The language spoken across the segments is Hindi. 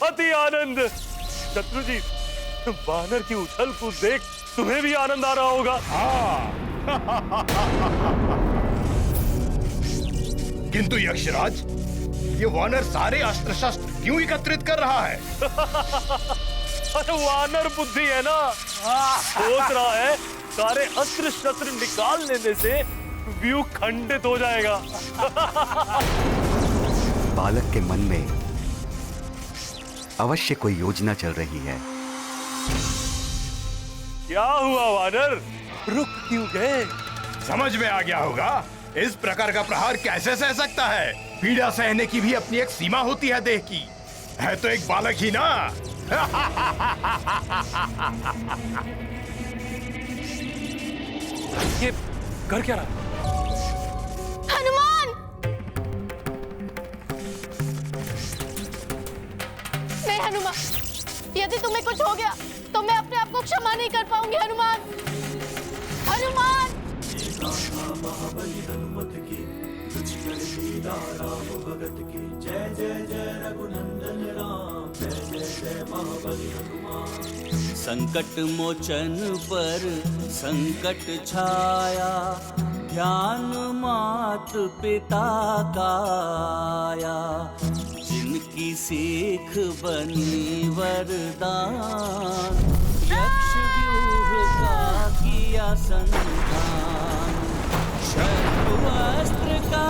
अति आनंद। शत्रुजीत, वानर की उछल कूद देख तुम्हें भी आनंद आ रहा होगा। किंतु यक्षराज, ये वानर सारे अस्त्र शस्त्र क्यों एकत्रित कर रहा है? अरे वानर बुद्धि है ना, सोच रहा है सारे अस्त्र शस्त्र निकाल लेने से व्यू खंडित हो जाएगा। बालक के मन में अवश्य कोई योजना चल रही है। क्या हुआ वानर, रुक क्यों गए? समझ में आ गया होगा, इस प्रकार का प्रहार कैसे सह सकता है? पीड़ा सहने की भी अपनी एक सीमा होती है देह की। है तो एक बालक ही ना। ये कर क्या रहा? हनुमान! नहीं हनुमान, यदि तुम्हें कुछ हो गया तो मैं अपने आप को क्षमा नहीं कर पाऊंगी। हनुमान, हनुमान! संकट मोचन पर संकट छाया, ध्यान मात पिता का आया। जिनकी सीख बनी वरदान, यक्ष व्यूह का किया संधान। शत्रु अस्त्र का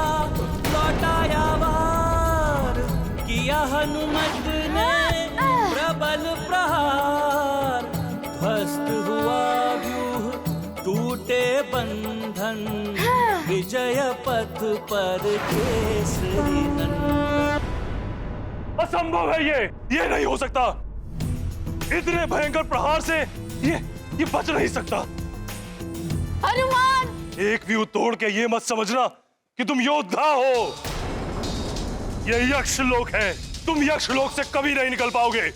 लौटाया वार, किया हनुमत ने प्रबल प्रहार। ध्वस्त हुआ व्यूह, टूटे बंधन, विजय पथ पर केसरी नंदन। असंभव है ये नहीं हो सकता। इतने भयंकर प्रहार से ये बच नहीं सकता। हनुमान! एक व्यू तोड़ के ये मत समझना कि तुम योद्धा हो। ये यक्ष लोक है, तुम यक्ष लोक से कभी नहीं निकल पाओगे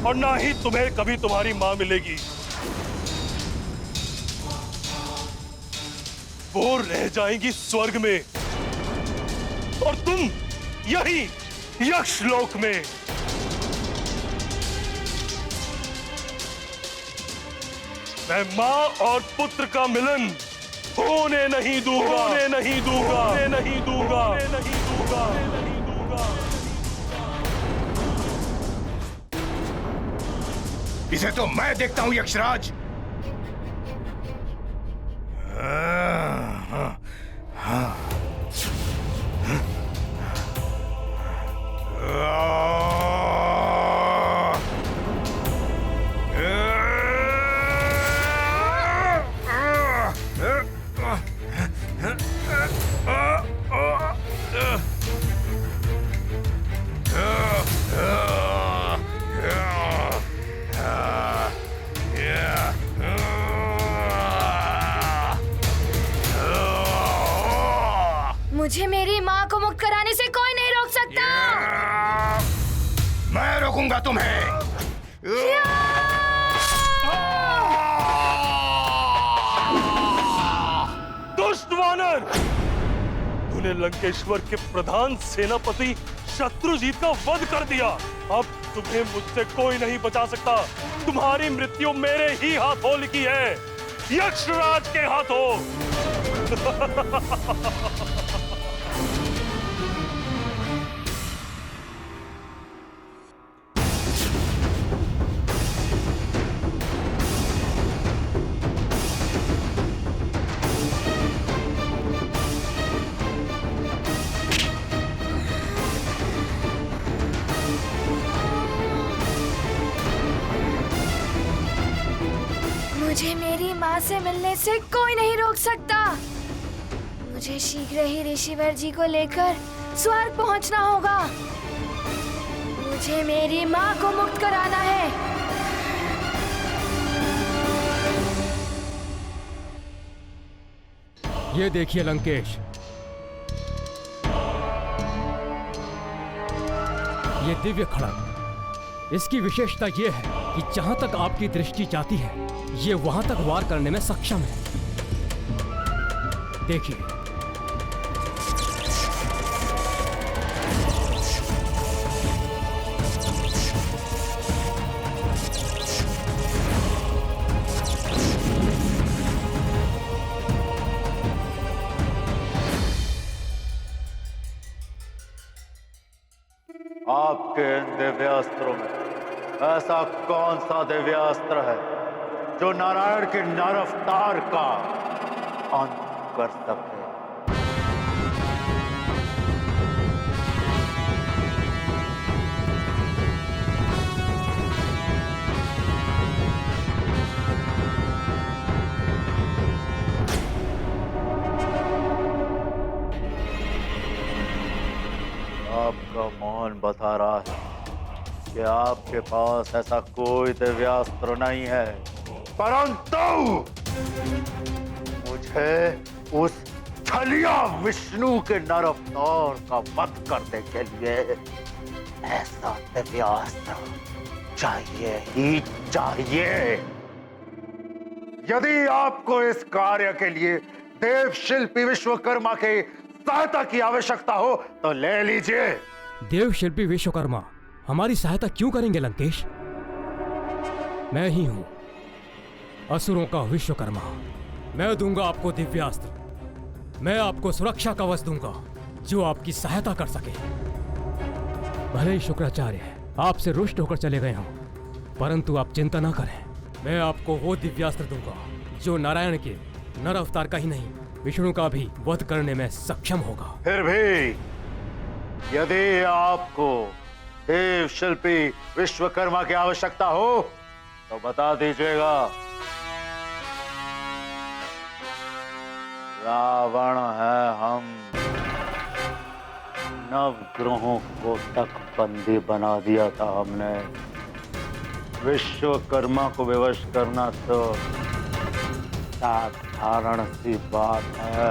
और ना ही तुम्हें कभी तुम्हारी मां मिलेगी। वो रह जाएंगी स्वर्ग में और तुम यही यक्ष लोक में। मैं मां और पुत्र का मिलन होने नहीं दूंगा, होने नहीं दूंगा, होने नहीं दूंगा, होने नहीं दूंगा, होने नहीं दूंगा। इसे तो मैं देखता हूं यक्षराज। मुझे मेरी माँ को मुक्त कराने से कोई नहीं रोक सकता। मैं रोकूंगा तुम्हें। दुष्ट वानर, तूने लंकेश्वर के प्रधान सेनापति शत्रुजीत का वध कर दिया। अब तुम्हें मुझसे कोई नहीं बचा सकता। तुम्हारी मृत्यु मेरे ही हाथों लिखी है, यक्षराज के हाथों। मुझे मेरी माँ से मिलने से कोई नहीं रोक सकता। मुझे शीघ्र ही ऋषिवर जी को लेकर स्वर्ग पहुँचना होगा। मुझे मेरी माँ को मुक्त कराना है। ये देखिए लंकेश, ये दिव्य खड़ग इसकी विशेषता ये है कि जहां तक आपकी दृष्टि जाती है, ये वहां तक वार करने में सक्षम है। देखिए, आपके इन दिव्यास्त्रों में ऐसा कौन सा दिव्यास्त्र है जो नारायण के नर अवतार का अंत कर सके? आपका मौन बता रहा है कि आपके पास ऐसा कोई दिव्यास्त्र नहीं है, परंतु मुझे उस छलिया विष्णु के नर अवतार का वध करने के लिए ऐसा दिव्यास्त्र चाहिए ही चाहिए। यदि आपको इस कार्य के लिए देव शिल्पी विश्वकर्मा के सहायता की आवश्यकता हो तो ले लीजिए। देव शिल्पी विश्वकर्मा हमारी सहायता क्यों करेंगे लंकेश? मैं ही हूं असुरों का विश्वकर्मा। मैं दूंगा आपको दिव्यास्त्र, मैं आपको सुरक्षा कवच दूंगा जो आपकी सहायता कर सके। भले ही शुक्राचार्य आपसे रुष्ट होकर चले गए हों, परंतु आप चिंता ना करें, मैं आपको वो दिव्यास्त्र दूंगा जो नारायण के नर अवतार का ही नहीं, विष्णु का भी वध करने में सक्षम होगा। फिर भी यदि आपको देव शिल्पी विश्वकर्मा की आवश्यकता हो तो बता दीजिएगा। रावण है हम, नवग्रहों को तक बंदी बना दिया था हमने। विश्वकर्मा को विवश करना तो साधारण सी बात है।